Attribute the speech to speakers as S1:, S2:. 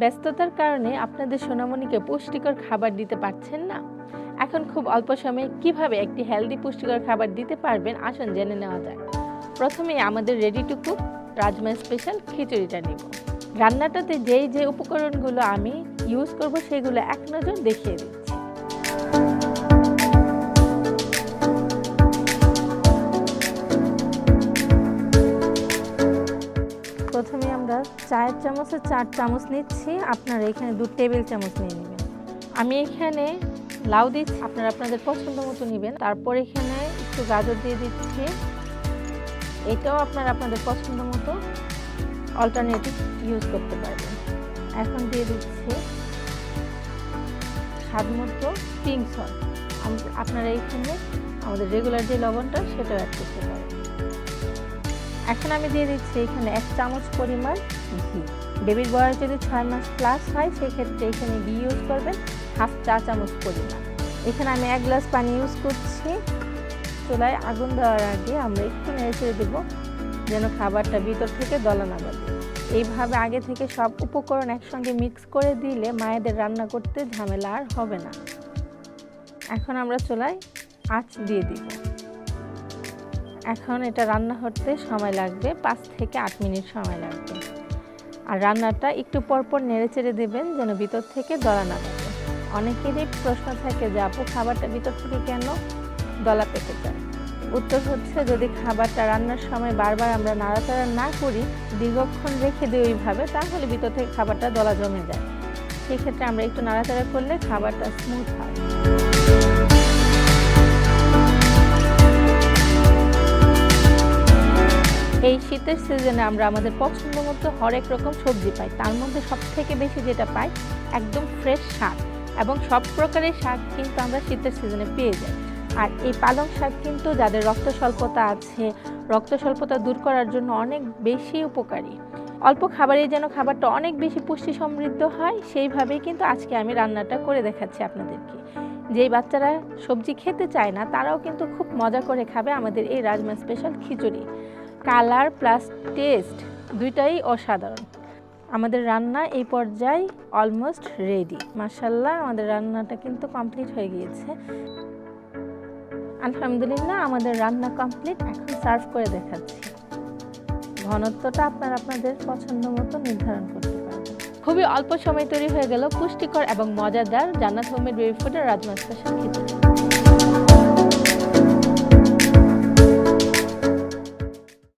S1: ব্যস্ততার কারণে আপনাদের সোনামণিকে পুষ্টিকর খাবার দিতে পারছেন না? এখন খুব অল্প সময়ে কিভাবে একটি হেলদি পুষ্টিকর খাবার দিতে পারবেন আসুন জেনে নেওয়া যাক। প্রথমেই আমাদের ready to cook rajma special খিচুড়িটা নিব। রান্নাটাতে যে উপকরণগুলো আমি ইউজ করব সেগুলো এক নজর দেখিয়ে দিচ্ছি। প্রথমে আমরা চায়ের চামচে 4 চামচ নিচ্ছি, আপনারা এখানে 2 টেবিল চামচ নিয়ে নেবেন। আমি এখানে লাউ দিচ্ছি, আপনারা আপনাদের পছন্দ মতো নেবেন। তারপর এখানে একটু গাজর দিয়ে দিচ্ছি, এটাও আপনারা আপনাদের পছন্দ মতো অল্টারনেটিভ ইউজ করতে পারবেন। এখন দিয়ে দিচ্ছি স্বাদ মতো পিঙ্ক সল্ট, আপনারা এখানে আমাদের রেগুলার যে লবণটা সেটাও অ্যাড করতে পারেন। এখন আমি দিয়ে দিচ্ছি এখানে 1 চামচ পরিমাণ ঘি। বেবির বয়স যদি 6 মাস প্লাস হয় সেক্ষেত্রে এখানে ঘি ইউজ করবেন 1/2 চা চামচ পরিমাণ। এখানে আমি 1 গ্লাস পানি ইউজ করছি। চুলায় আগুন দেওয়ার আগে আমরা একটু নেড়ে দেবো যেন খাবারটা ভিতর থেকে দলা না বাঁধে। এইভাবে আগে থেকে সব উপকরণ একসঙ্গে মিক্স করে দিলে মায়েদের রান্না করতে ঝামেলা আর হবে না। এখন আমরা চুলায় আঁচ দিয়ে দিব। এখন এটা রান্না হতে সময় লাগবে 5 থেকে 8 মিনিট সময় লাগবে। আর রান্নাটা একটু পরপর নেড়েচেড়ে দেবেন যেন ভিতর থেকে দলা না বাঁধে। অনেকেরই প্রশ্ন থাকে যে আপু খাবারটা ভিতর থেকে কেন দলা পেতে চায়। উত্তর হচ্ছে যদি খাবারটা রান্নার সময় বারবার আমরা নাড়াচাড়া না করি, দীর্ঘক্ষণ রেখে দিই ওইভাবে, তাহলে ভিতর থেকে খাবারটা দলা জমে যায়। সেক্ষেত্রে আমরা একটু নাড়াচাড়া করলে খাবারটা স্মুথ হয়। এই শীতের সিজনে আমরা আমাদের পছন্দ মতো হরেক রকম সবজি পাই, তার মধ্যে সবথেকে বেশি যেটা পাই একদম ফ্রেশ শাক, এবং সব প্রকারের শাক কিন্তু আমরা শীতের সিজনে পেয়ে যাই। আর এই পালং শাক কিন্তু যাদের রক্ত স্বল্পতা আছে, রক্ত স্বল্পতা দূর করার জন্য অনেক বেশি উপকারী। অল্প খাবারেই যেন খাবারটা অনেক বেশি পুষ্টি সমৃদ্ধ হয়, সেইভাবেই কিন্তু আজকে আমি রান্নাটা করে দেখাচ্ছি আপনাদেরকে। যেই বাচ্চারা সবজি খেতে চায় না তারাও কিন্তু খুব মজা করে খাবে আমাদের এই রাজমা স্পেশাল খিচুড়ি। কালার প্লাস টেস্ট দুইটাই অসাধারণ। আমাদের রান্না এই পর্যায়ে অলমোস্ট রেডি। মাশাআল্লাহ, আমাদের রান্নাটা কিন্তু কমপ্লিট হয়ে গিয়েছে। আলহামদুলিল্লাহ, আমাদের রান্না কমপ্লিট। এখন সার্ভ করে দেখাচ্ছি। ঘনত্বটা আপনারা আপনাদের পছন্দ মতো নির্ধারণ করতে পারবেন। খুবই অল্প সময় তৈরি হয়ে গেল পুষ্টিকর এবং মজাদার জান্নাত হোমমেড বেবি ফুডের রাজমা স্পেশাল খিচুড়ি।